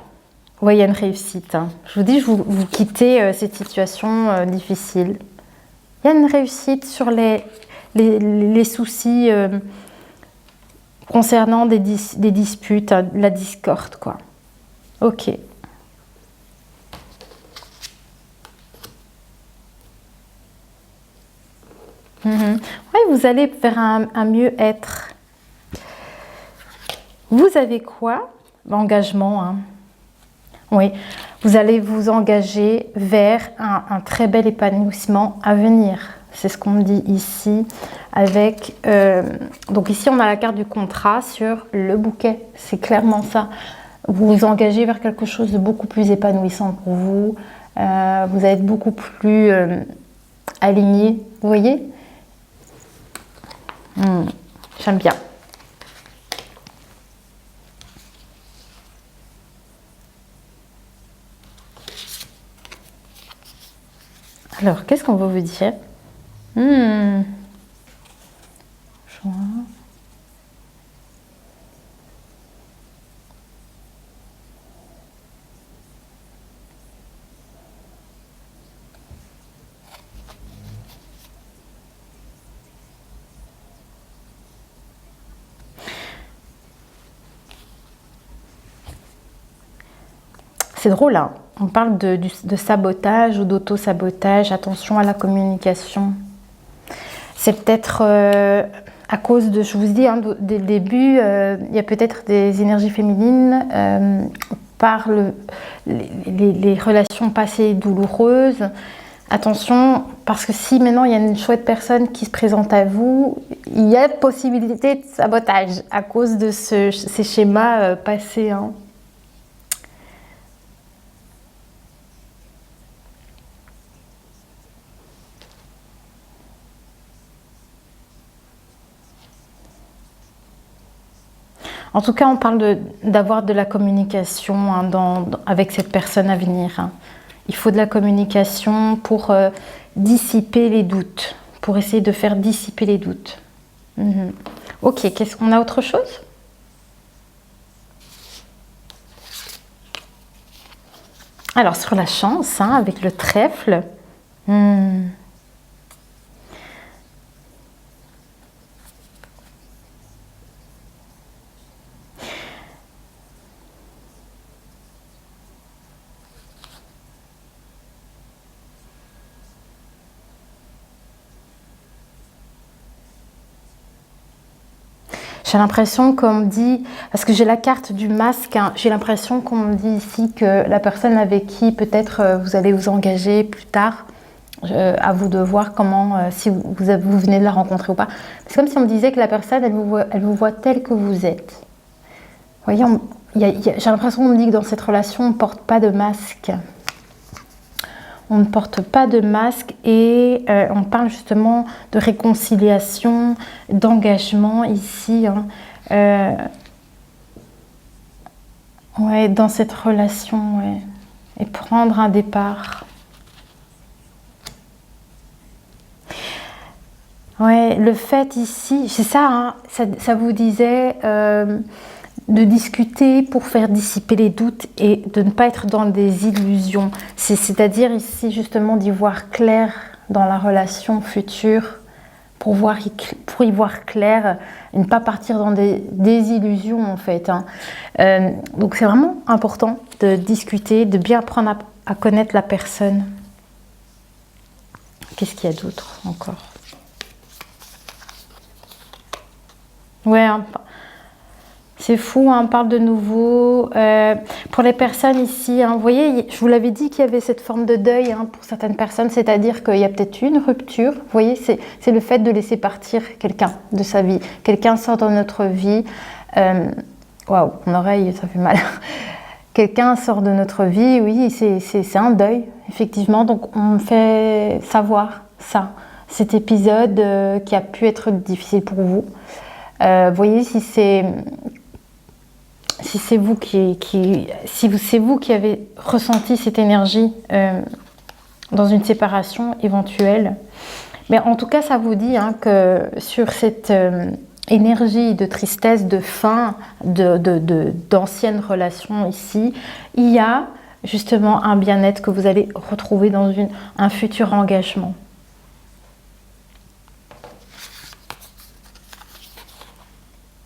ouais, il y a une réussite. Hein. Je vous dis, vous quittez cette situation difficile. Il y a une réussite sur les soucis concernant des disputes, la discorde, quoi. Ok. Oui, vous allez vers un mieux-être. Vous avez quoi? Engagement. Hein. Oui, vous allez vous engager vers un très bel épanouissement à venir. C'est ce qu'on me dit ici. Avec, donc ici, on a la carte du contrat sur le bouquet. C'est clairement ça. Vous vous engagez vers quelque chose de beaucoup plus épanouissant pour vous. Vous allez être beaucoup plus aligné. Vous voyez? J'aime bien. Alors, qu'est-ce qu'on va vous dire? Juin. C'est drôle, hein. On parle de sabotage ou d'auto-sabotage. Attention à la communication. C'est peut-être à cause de, je vous dis, hein, dès le début, il y a peut-être des énergies féminines par les relations passées douloureuses. Attention, parce que si maintenant il y a une chouette personne qui se présente à vous, il y a possibilité de sabotage à cause de ces schémas passés. Hein. En tout cas, on parle d'avoir de la communication hein, avec cette personne à venir. Hein. Il faut de la communication pour dissiper les doutes, pour essayer de faire dissiper les doutes. Ok, qu'est-ce qu'on a autre chose? Alors, sur la chance, hein, avec le trèfle. J'ai l'impression qu'on me dit, parce que j'ai la carte du masque, hein, j'ai l'impression qu'on me dit ici que la personne avec qui peut-être vous allez vous engager plus tard, à vous de voir comment, si vous venez de la rencontrer ou pas. C'est comme si on me disait que la personne, elle vous voit tel que vous êtes. Vous voyez, j'ai l'impression qu'on me dit que dans cette relation, on ne porte pas de masque. On ne porte pas de masque et on parle justement de réconciliation, d'engagement ici. Hein. Ouais, dans cette relation, ouais. Et prendre un départ. Ouais, le fait ici, c'est ça, hein, ça vous disait de discuter pour faire dissiper les doutes et de ne pas être dans des illusions. C'est-à-dire ici justement d'y voir clair dans la relation future pour y voir clair et ne pas partir dans des illusions en fait. Hein. Donc c'est vraiment important de discuter, de bien apprendre à connaître la personne. Qu'est-ce qu'il y a d'autre encore? Ouais, hein, c'est fou, hein, on parle de nouveau. Pour les personnes ici, hein, vous voyez, je vous l'avais dit qu'il y avait cette forme de deuil hein, pour certaines personnes, c'est-à-dire qu'il y a peut-être une rupture. Vous voyez, c'est le fait de laisser partir quelqu'un de sa vie. Quelqu'un sort dans notre vie. Waouh, mon oreille, ça fait mal. Quelqu'un sort de notre vie, oui, c'est un deuil, effectivement. Donc, on me fait savoir ça, cet épisode qui a pu être difficile pour vous. Voyez si c'est vous qui avez ressenti cette énergie dans une séparation éventuelle. Mais en tout cas, ça vous dit hein, que sur cette énergie de tristesse, de fin, d'anciennes relations ici, il y a justement un bien-être que vous allez retrouver dans un futur engagement.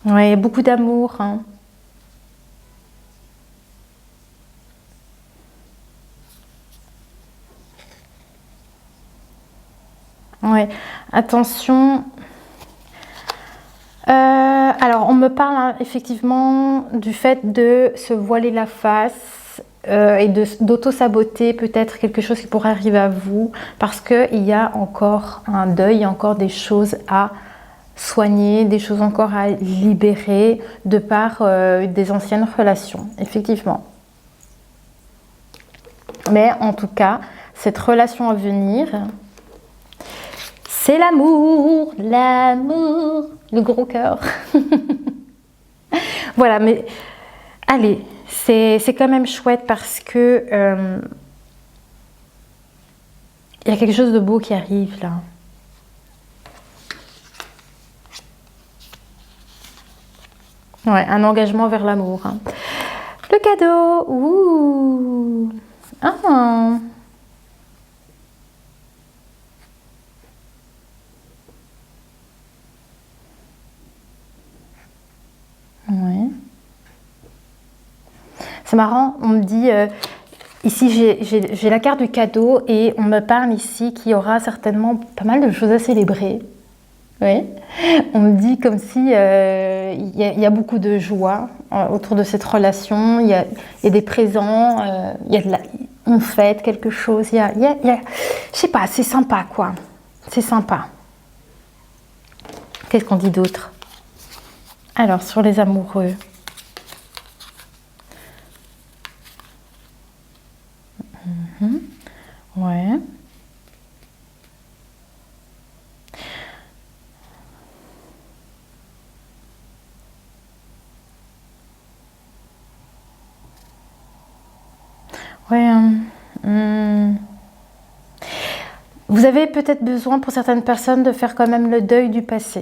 Oui, beaucoup d'amour. Hein. Ouais, attention. Alors, on me parle hein, effectivement du fait de se voiler la face et d'auto-saboter peut-être quelque chose qui pourrait arriver à vous parce qu'il y a encore un deuil, il y a encore des choses à soigner, des choses encore à libérer de par des anciennes relations, effectivement. Mais en tout cas, cette relation à venir, c'est l'amour, le gros cœur. Voilà, mais allez, c'est quand même chouette parce que il y a quelque chose de beau qui arrive là. Ouais, un engagement vers l'amour. Hein. Le cadeau. Ouh. Ah. Ouais. C'est marrant, on me dit, ici j'ai la carte du cadeau et on me parle ici qu'il y aura certainement pas mal de choses à célébrer. Oui, on me dit comme si il y a beaucoup de joie autour de cette relation, il y a des présents, on fête quelque chose, je sais pas, c'est sympa quoi, c'est sympa. Qu'est-ce qu'on dit d'autre? Alors, sur les amoureux. Ouais. Ouais. Vous avez peut-être besoin pour certaines personnes de faire quand même le deuil du passé.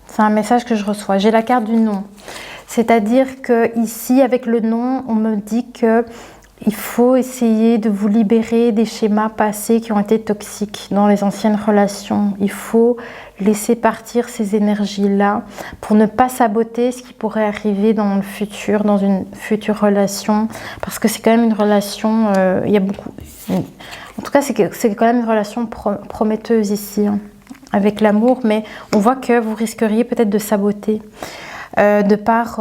C'est un message que je reçois. J'ai la carte du non. C'est-à-dire que ici, avec le non, on me dit que il faut essayer de vous libérer des schémas passés qui ont été toxiques dans les anciennes relations. Il faut laisser partir ces énergies-là pour ne pas saboter ce qui pourrait arriver dans le futur, dans une future relation. Parce que c'est quand même une relation, il y a beaucoup... En tout cas, c'est quand même une relation prometteuse ici, hein, avec l'amour. Mais on voit que vous risqueriez peut-être de saboter. de par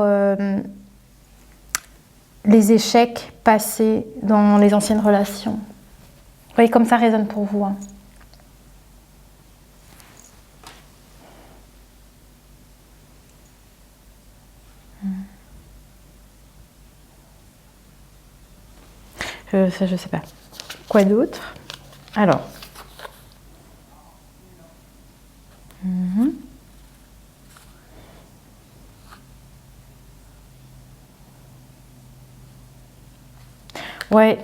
les échecs passés dans les anciennes relations. Vous voyez comme ça résonne pour vous. Hein. Je sais pas. Quoi d'autre? Alors. Ouais.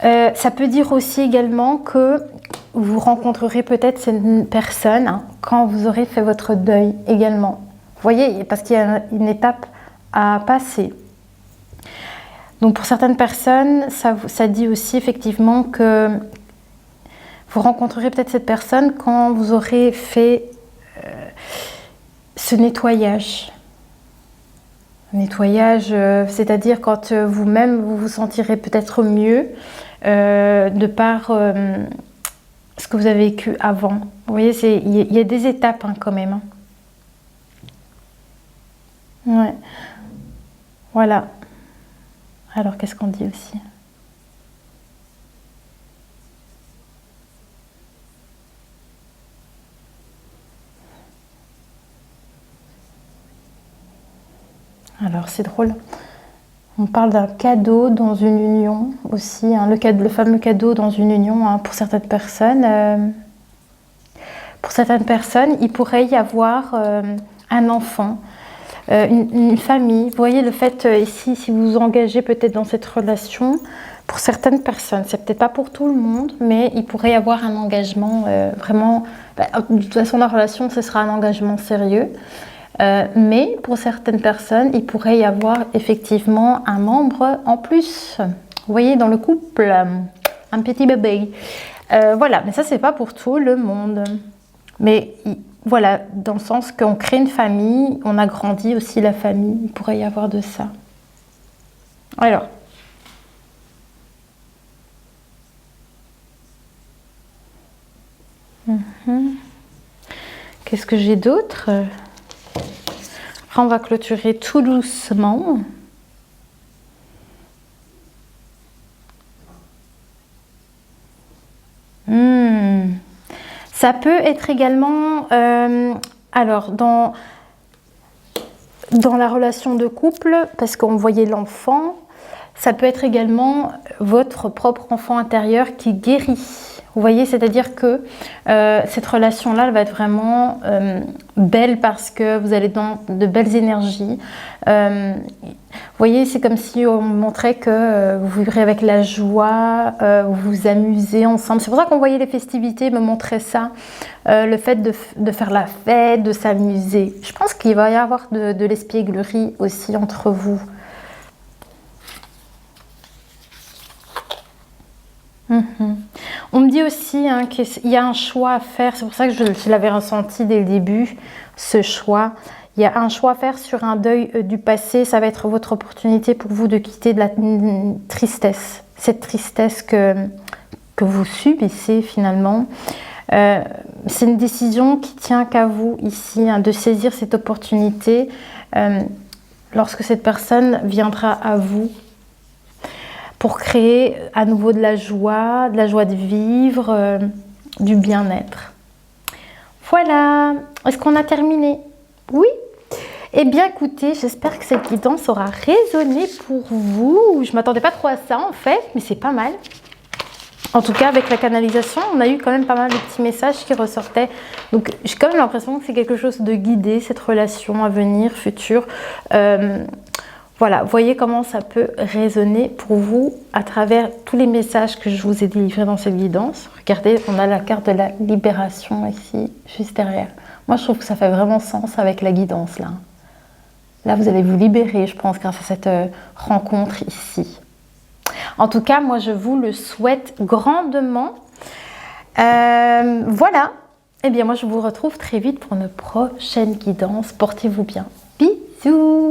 Ça peut dire aussi également que vous rencontrerez peut-être cette personne hein, quand vous aurez fait votre deuil également. Vous voyez, parce qu'il y a une étape à passer. Donc pour certaines personnes, ça dit aussi effectivement que vous rencontrerez peut-être cette personne quand vous aurez fait ce nettoyage. Nettoyage, c'est-à-dire quand vous-même vous vous sentirez peut-être mieux de par ce que vous avez vécu avant. Vous voyez, il y a des étapes hein, quand même. Hein. Ouais. Voilà. Alors, qu'est-ce qu'on dit aussi? Alors, c'est drôle. On parle d'un cadeau dans une union aussi, hein, le fameux cadeau dans une union hein, pour certaines personnes. Pour certaines personnes, il pourrait y avoir un enfant, une famille. Vous voyez le fait ici, si vous vous engagez peut-être dans cette relation, pour certaines personnes, c'est peut-être pas pour tout le monde, mais il pourrait y avoir un engagement vraiment. De toute façon, la relation, ce sera un engagement sérieux. Mais pour certaines personnes, il pourrait y avoir effectivement un membre en plus. Vous voyez, dans le couple, un petit bébé. Voilà, mais ça, c'est pas pour tout le monde. Mais voilà, dans le sens qu'on crée une famille, on agrandit aussi la famille. Il pourrait y avoir de ça. Alors. Qu'est-ce que j'ai d'autre ? Après, on va clôturer tout doucement. Ça peut être également, alors dans la relation de couple, parce qu'on voyait l'enfant, ça peut être également votre propre enfant intérieur qui guérit. Vous voyez, c'est-à-dire que cette relation-là, elle va être vraiment belle parce que vous allez dans de belles énergies. Vous voyez, c'est comme si on montrait que vous vivrez avec la joie, vous vous amusez ensemble. C'est pour ça qu'on voyait les festivités me montrer ça, le fait de faire la fête, de s'amuser. Je pense qu'il va y avoir de l'espièglerie aussi entre vous. On me dit aussi hein, qu'il y a un choix à faire, c'est pour ça que je l'avais ressenti dès le début, ce choix. Il y a un choix à faire sur un deuil du passé, ça va être votre opportunité pour vous de quitter de la tristesse, cette tristesse que vous subissez finalement. C'est une décision qui tient qu'à vous ici, hein, de saisir cette opportunité lorsque cette personne viendra à vous. Pour créer à nouveau de la joie de vivre, du bien-être. Voilà, est-ce qu'on a terminé? Oui? Eh bien écoutez, j'espère que cette guidance aura résonné pour vous. Je ne m'attendais pas trop à ça en fait, mais c'est pas mal. En tout cas, avec la canalisation, on a eu quand même pas mal de petits messages qui ressortaient. Donc j'ai quand même l'impression que c'est quelque chose de guidé, cette relation à venir, future. Voilà, voyez comment ça peut résonner pour vous à travers tous les messages que je vous ai délivrés dans cette guidance. Regardez, on a la carte de la libération ici, juste derrière. Moi, je trouve que ça fait vraiment sens avec la guidance, là. Là, vous allez vous libérer, je pense, grâce à cette rencontre ici. En tout cas, moi, je vous le souhaite grandement. Voilà. Eh bien, moi, je vous retrouve très vite pour une prochaine guidance. Portez-vous bien. Bisous.